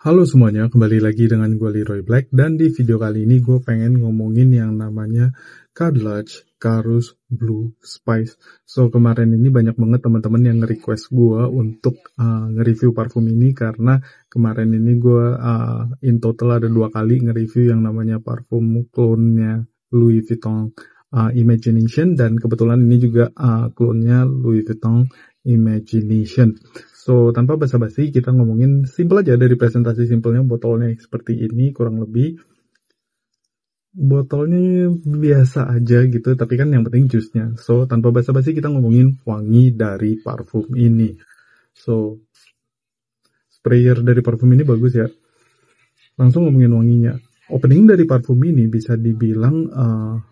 Halo semuanya, kembali lagi dengan gue Leroy Black, dan di video kali ini gue pengen ngomongin yang namanya Cardillac Carus Blue Spice. So kemarin ini banyak banget teman-teman yang nge-request gue untuk nge-review parfum ini, karena kemarin ini gue in total ada 2 kali nge-review yang namanya parfum clone-nya Louis Vuitton Imagination, dan kebetulan ini juga clone-nya Louis Vuitton Imagination. So, tanpa basa-basi, kita ngomongin simple aja dari presentasi simpelnya. Botolnya seperti ini, kurang lebih. Botolnya biasa aja gitu, tapi kan yang penting jusnya. So, tanpa basa-basi, kita ngomongin wangi dari parfum ini. So, sprayer dari parfum ini bagus ya. Langsung ngomongin wanginya. Opening dari parfum ini bisa dibilang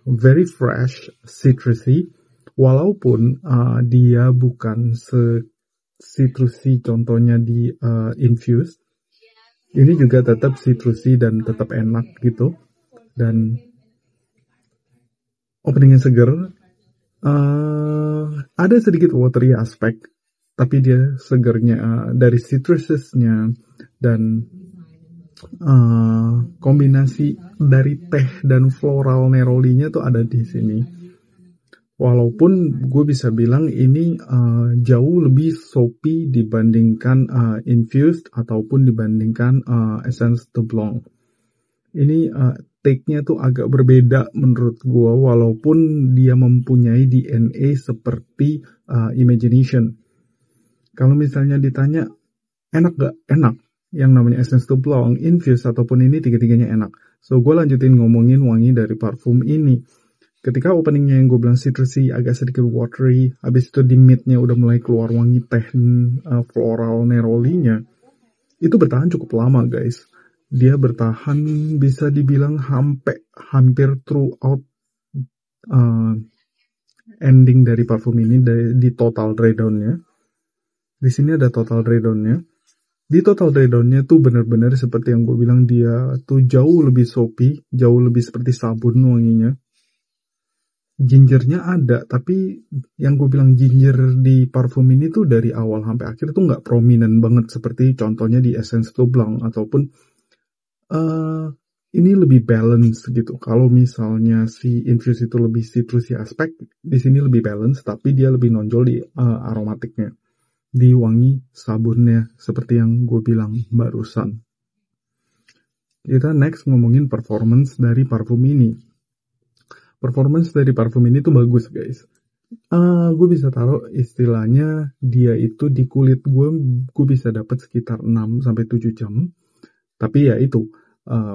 very fresh, citrusy. Walaupun dia bukan citrusy contohnya di infused, ini juga tetap citrusy dan tetap enak gitu, dan openingnya seger, ada sedikit watery aspek, tapi dia segernya dari citrusesnya dan kombinasi dari teh dan floral nerolinya tuh ada di sini. Walaupun gue bisa bilang ini jauh lebih soapy dibandingkan infused ataupun dibandingkan Essence de Blanc. Ini take-nya tuh agak berbeda menurut gue, walaupun dia mempunyai DNA seperti Imagination. Kalau misalnya ditanya enak gak? Enak. Yang namanya Essence de Blanc, infused ataupun ini, tiga-tiganya enak. So gue lanjutin ngomongin wangi dari parfum ini. Ketika openingnya yang gue bilang citrusy, agak sedikit watery, habis itu di midnya udah mulai keluar wangi teh floral nerolinya, itu bertahan cukup lama guys. Dia bertahan bisa dibilang hampir throughout ending dari parfum ini, di total dry down-nya. Di sini ada total dry down-nya. Di total dry down-nya tuh bener-bener seperti yang gue bilang, dia tuh jauh lebih soapy, jauh lebih seperti sabun wanginya. Gingernya ada, tapi yang gue bilang ginger di parfum ini tuh dari awal sampai akhir tuh nggak prominent banget seperti contohnya di Essence de Blanc, ataupun ini lebih balance gitu. Kalau misalnya si infuse itu lebih citrusy aspek, di sini lebih balance, tapi dia lebih nonjol di aromatiknya, di wangi sabunnya seperti yang gue bilang barusan. Kita next ngomongin performance dari parfum ini. Performance dari parfum ini tuh bagus guys. Gue bisa taruh istilahnya dia itu di kulit gue bisa dapat sekitar 6-7 jam. Tapi ya itu,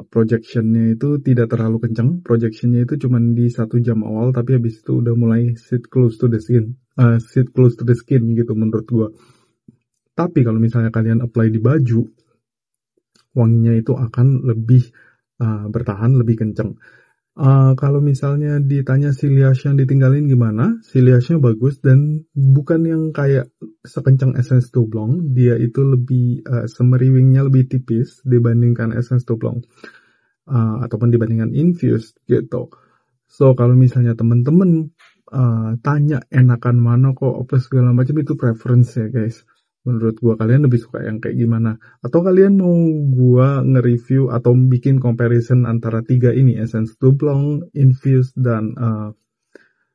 projectionnya itu tidak terlalu kencang. Projectionnya itu cuma di 1 jam awal, tapi habis itu udah mulai sit close to the skin gitu menurut gue. Tapi kalau misalnya kalian apply di baju, wanginya itu akan lebih bertahan, lebih kencang. Kalau misalnya ditanya siliage yang ditinggalin gimana, siliage-nya bagus dan bukan yang kayak sekencang Essence de Blanc. Dia itu lebih semeriwingnya lebih tipis dibandingkan Essence de Blanc, ataupun dibandingkan infused gitu. So kalau misalnya temen-temen tanya enakan mana kok plus segala macam, itu preference ya guys. Menurut gua kalian lebih suka yang kayak gimana? Atau kalian mau gua nge-review atau bikin comparison antara 3 ini, Essence de Blanc, Infused, dan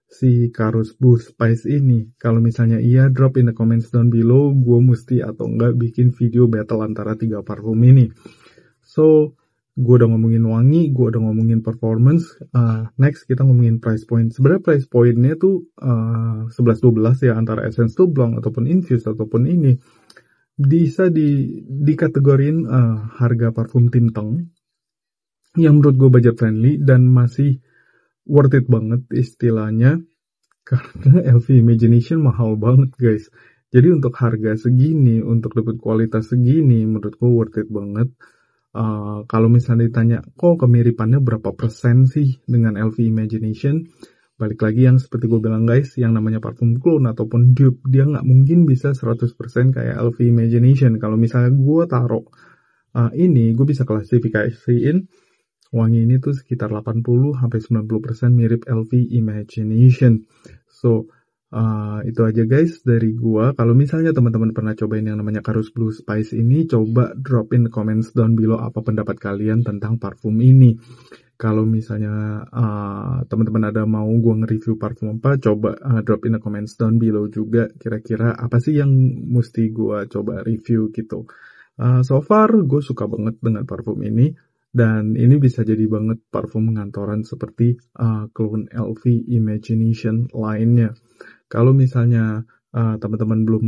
si Carus Blue Spice ini? Kalau misalnya iya, drop in the comments down below, gua mesti atau enggak bikin video battle antara 3 parfum ini. So, gue udah ngomongin wangi, gue udah ngomongin performance. Next kita ngomongin price point. Sebenarnya price pointnya tuh 11-12 ya, antara Essence de Blanc ataupun Infused ataupun ini. Bisa dikategorin harga parfum Tinteng yang menurut gue budget friendly dan masih worth it banget istilahnya, karena LV Imagination mahal banget guys. Jadi untuk harga segini, untuk dapat kualitas segini, menurut gue worth it banget. Kalau misalnya ditanya kok kemiripannya berapa persen sih dengan LV Imagination, balik lagi yang seperti gue bilang guys, yang namanya parfum clone ataupun dupe, dia nggak mungkin bisa 100% kayak LV Imagination. Kalau misalnya gue taruh ini, gue bisa klasifikasiin wangi ini tuh sekitar 80-90% mirip LV Imagination. So Itu aja guys dari gua. Kalau misalnya teman-teman pernah cobain yang namanya Karus Blue Spice ini, coba drop in comments down below apa pendapat kalian tentang parfum ini. Kalau misalnya teman-teman ada mau gua nge-review parfum apa, coba drop in the comments down below juga. Kira-kira apa sih yang mesti gua coba review gitu. So far gue suka banget dengan parfum ini. Dan ini bisa jadi banget parfum ngantoran seperti Clone LV Imagination lainnya. Kalau misalnya teman-teman belum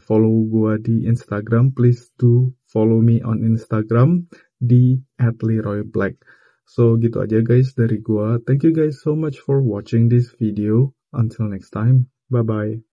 follow gue di Instagram, please do follow me on Instagram di @leroyblack. So gitu aja guys dari gue. Thank you guys so much for watching this video. Until next time, bye bye.